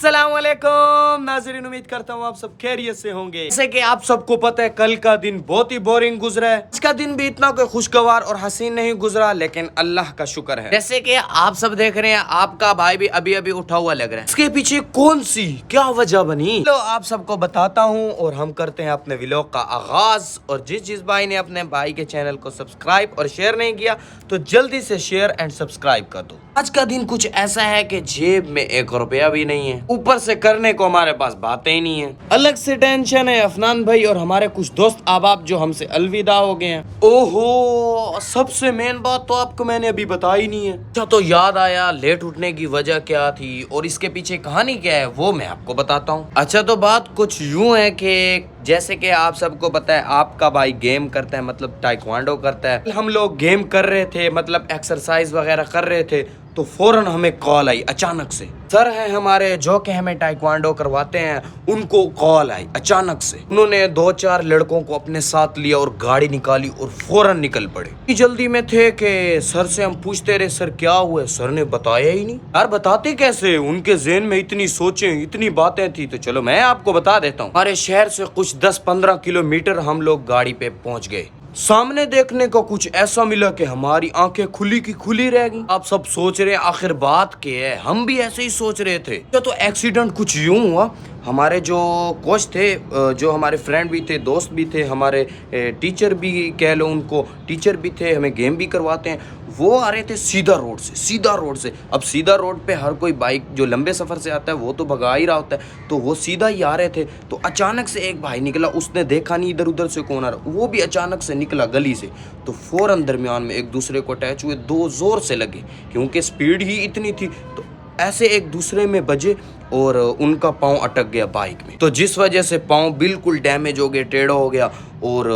अस्सलाम वालेकुम नाज़रीन, उम्मीद करता हूँ आप सब खैरियत से होंगे। जैसे कि आप सबको पता है कल का दिन बहुत ही बोरिंग गुजरा है। आज का दिन भी इतना कोई खुशगवार और हसीन नहीं गुजरा, लेकिन अल्लाह का शुक्र है। जैसे कि आप सब देख रहे हैं, आपका भाई भी अभी अभी उठा हुआ लग रहा है। इसके पीछे कौन सी क्या वजह बनी, तो आप सबको बताता हूँ और हम करते हैं अपने व्लॉग का आगाज। और जिस भाई ने अपने भाई के चैनल को सब्सक्राइब और शेयर नहीं किया तो जल्दी से शेयर एंड सब्सक्राइब कर दो। आज का दिन कुछ ऐसा है कि जेब में 1 रुपया भी नहीं है, ऊपर से करने को हमारे पास बातें ही नहीं है। अलग से टेंशन है अफनान भाई और हमारे कुछ दोस्त अहबाब जो हमसे अलविदा हो गए हैं। ओहो, सबसे मेन बात तो आपको मैंने अभी बताई नहीं है। अच्छा, तो याद आया लेट उठने की वजह क्या थी और इसके पीछे कहानी क्या है वो मैं आपको बताता हूँ। अच्छा, तो बात कुछ यूं है कि जैसे कि आप सबको पता है आपका भाई गेम करता है, मतलब ताइक्वांडो करता है। हम लोग गेम कर रहे थे, मतलब एक्सरसाइज वगैरह कर रहे थे, तो फौरन हमें कॉल आई अचानक से। सर है हमारे जो कि हमें ताइक्वांडो करवाते हैं, उनको कॉल आई अचानक से। उन्होंने 2-4 लड़कों को अपने साथ लिया और गाड़ी निकाली और फौरन निकल पड़े। इतनी जल्दी में थे कि सर से हम पूछते रहे सर क्या हुआ, सर ने बताया ही नहीं। यार बताते कैसे, उनके ज़हन में इतनी सोचें इतनी बातें थी। तो चलो मैं आपको बता देता हूँ। हमारे शहर से कुछ 10-15 किलोमीटर हम लोग गाड़ी पे पहुंच गए। सामने देखने को कुछ ऐसा मिला कि हमारी आंखें खुली की खुली रह गई। आप सब सोच रहे हैं आखिर बात क्या है, हम भी ऐसे ही सोच रहे थे। तो एक्सीडेंट कुछ यूं हुआ, हमारे जो कोच थे, जो हमारे फ्रेंड भी थे, दोस्त भी थे, हमारे टीचर भी कह लो, उनको टीचर भी थे, हमें गेम भी करवाते हैं, वो आ रहे थे सीधा रोड से। अब सीधा रोड पे हर कोई बाइक जो लंबे सफ़र से आता है वो तो भगा ही रहा होता है, तो वो सीधा ही आ रहे थे। तो अचानक से एक भाई निकला, उसने देखा नहीं इधर उधर से कौन आ रहा, वो भी अचानक से निकला गली से। तो फ़ौरन दरमियान में एक दूसरे को अटैच हुए, 2 ज़ोर से लगे क्योंकि स्पीड ही इतनी थी। तो ऐसे एक दूसरे में बजे और उनका पाँव अटक गया बाइक में, तो जिस वजह से पाँव बिल्कुल डैमेज हो गया, टेढ़ा हो गया। और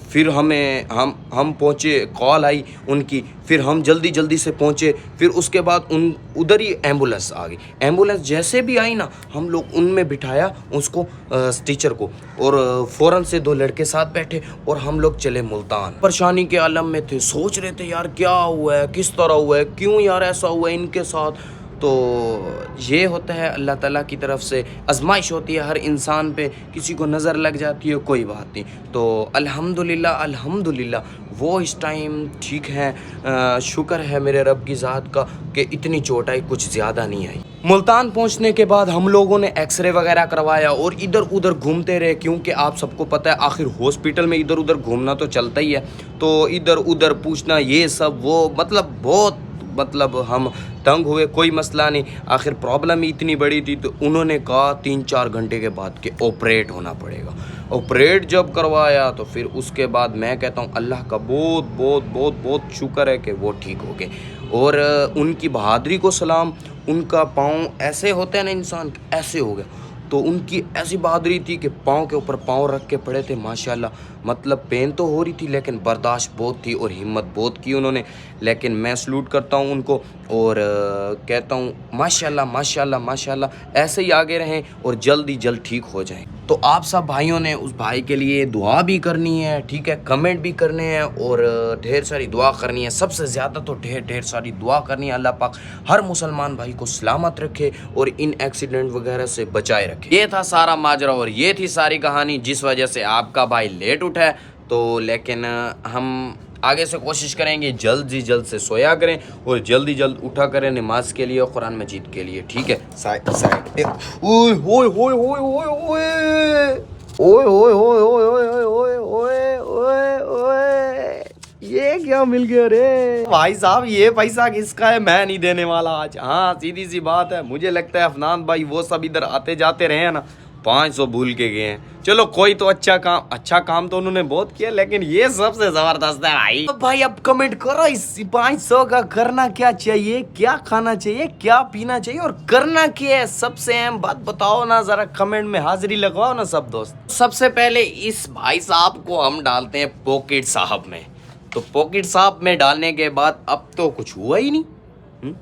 फिर हम पहुँचे, कॉल आई उनकी, फिर हम जल्दी से पहुँचे। फिर उसके बाद उधर ही एम्बुलेंस आ गई। एम्बुलेंस जैसे भी आई ना, हम लोग उनमें बिठाया उसको, टीचर को, और फ़ौरन से 2 लड़के साथ बैठे और हम लोग चले मुल्तान। परेशानी के आलम में थे, सोच रहे थे यार क्या हुआ है, किस तरह हुआ है, क्यों यार ऐसा हुआ है इनके साथ। तो ये होता है अल्लाह ताला की तरफ से आजमाइश होती है हर इंसान पे, किसी को नज़र लग जाती है, कोई बात नहीं। तो अल्हम्दुलिल्लाह वो इस टाइम ठीक है। शुक्र है मेरे रब की ज़ात का कि इतनी चोट आई, कुछ ज़्यादा नहीं आई। मुल्तान पहुंचने के बाद हम लोगों ने एक्सरे वगैरह करवाया और इधर उधर घूमते रहे, क्योंकि आप सबको पता है आखिर हॉस्पिटल में इधर उधर घूमना तो चलता ही है। तो इधर उधर पूछना ये सब वो, मतलब हम तंग हुए। कोई मसला नहीं, आखिर प्रॉब्लम ही इतनी बड़ी थी। तो उन्होंने कहा 3-4 घंटे के बाद के ऑपरेट होना पड़ेगा। ऑपरेट जब करवाया तो फिर उसके बाद मैं कहता हूँ अल्लाह का बहुत शुक्र है कि वो ठीक हो गए। और उनकी बहादुरी को सलाम, उनका पाँव ऐसे होते हैं ना इंसान, ऐसे हो गया। तो उनकी ऐसी बहादुरी थी कि पाँव के ऊपर पाँव रख के पड़े थे माशाल्लाह। मतलब पेन तो हो रही थी लेकिन बर्दाश्त बहुत थी और हिम्मत बहुत की उन्होंने। लेकिन मैं सलूट करता हूँ उनको और कहता हूँ माशाल्लाह ऐसे ही आगे रहें और जल्द ठीक हो जाएं। तो आप सब भाइयों ने उस भाई के लिए दुआ भी करनी है, ठीक है, कमेंट भी करने हैं और ढेर सारी दुआ करनी है। सबसे ज़्यादा तो ढेर सारी दुआ करनी है। अल्लाह पाक हर मुसलमान भाई को सलामत रखे और इन एक्सीडेंट वगैरह से बचाए रखे। ये था सारा माजरा और ये थी सारी कहानी जिस वजह से आपका भाई लेट उठा है। तो लेकिन हम आगे से कोशिश करेंगे जल्द से सोया करें और जल्द उठा करें नमाज के लिए और कुरान मजीद के लिए, ठीक है। साइड ओए होए होए होए होए ओए ओए ओए ओए ओए ओए ओए ओए, ये क्या मिल गया रे भाई साहब, ये पैसा किसका है, मैं नहीं देने वाला आज। हाँ सीधी सी बात है, मुझे लगता है अफनान भाई वो सब इधर आते जाते रहे हैं ना, 500 भूल के गए हैं। चलो कोई तो अच्छा काम तो उन्होंने बहुत किया, लेकिन ये सबसे जबरदस्त है भाई। तो भाई अब कमेंट करो इस 500 का करना क्या चाहिए, क्या खाना चाहिए, क्या पीना चाहिए और करना क्या है, सबसे अहम बात बताओ ना जरा, कमेंट में हाजिरी लगवाओ ना सब दोस्त। सबसे पहले इस भाई साहब को हम डालते हैं पॉकेट साहब में। तो पॉकेट साहब में डालने के बाद अब तो कुछ हुआ ही नहीं।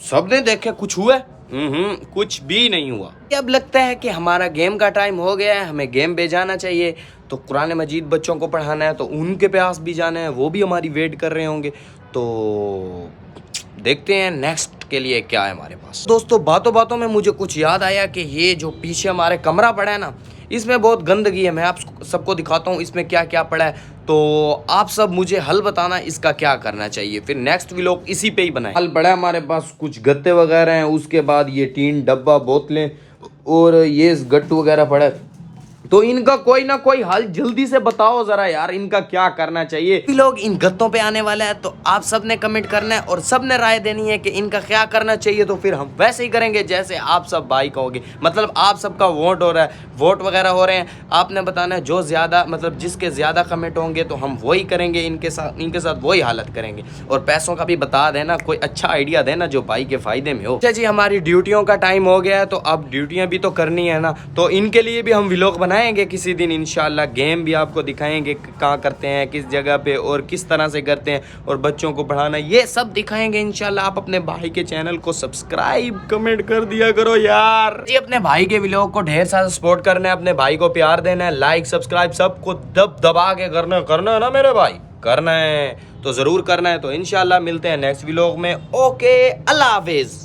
सबने देखे कुछ हुआ, कुछ भी नहीं हुआ। अब लगता है कि हमारा गेम का टाइम हो गया है, हमें गेम भेजाना चाहिए। तो कुरान मजीद बच्चों को पढ़ाना है, तो उनके पास भी जाना है, वो भी हमारी वेट कर रहे होंगे। तो देखते हैं नेक्स्ट के लिए क्या है हमारे पास। दोस्तों बातों बातों में मुझे कुछ याद आया कि ये जो पीछे हमारे कमरा पड़ा है ना, इसमें बहुत गंदगी है। मैं आप सबको दिखाता हूँ इसमें क्या क्या पड़ा है, तो आप सब मुझे हल बताना इसका क्या करना चाहिए, फिर नेक्स्ट व्लॉग इसी पे ही बनाए। हल पड़ा है हमारे पास, कुछ गत्ते वगैरह हैं, उसके बाद ये टीन डब्बा बोतलें और ये गट्टू वगैरह पड़ा है। तो इनका कोई ना कोई हल जल्दी से बताओ जरा यार, इनका क्या करना चाहिए। लोग इन गत्तों पे आने वाले हैं, तो आप सब ने कमेंट करना है और सब ने राय देनी है कि इनका क्या करना चाहिए, तो फिर हम वैसे ही करेंगे जैसे आप सब भाई कहोगे। मतलब आप सबका वोट हो रहा है, वोट वगैरह हो रहे हैं, आपने बताना है जो ज्यादा, मतलब जिसके ज्यादा कमेंट होंगे तो हम वही करेंगे, इनके साथ वही हालत करेंगे। और पैसों का भी बता देना, कोई अच्छा आइडिया देना जो भाई के फायदे में हो। अच्छा जी, हमारी ड्यूटियों का टाइम हो गया है, तो अब ड्यूटियां भी तो करनी है ना, तो इनके लिए भी हम व्लॉग बनाएंगे किसी दिन इंशाल्लाह। गेम भी आपको दिखाएंगे कहाँ करते हैं, किस जगह पे और किस तरह से करते हैं, और बच्चों को पढ़ाना, ये सब दिखाएंगे इंशाल्लाह। आप अपने भाई के चैनल को सब्सक्राइब कमेंट कर दिया करो यार जी। अपने भाई के व्लॉग को ढेर सारा सपोर्ट करना है, अपने भाई को प्यार देना है, लाइक सब्सक्राइब सबको दबा के करना है ना मेरे भाई, करना है तो जरूर करना है। तो इंशाल्लाह मिलते हैं नेक्स्ट व्लॉग में। ओके, अल्लाह हाफिज।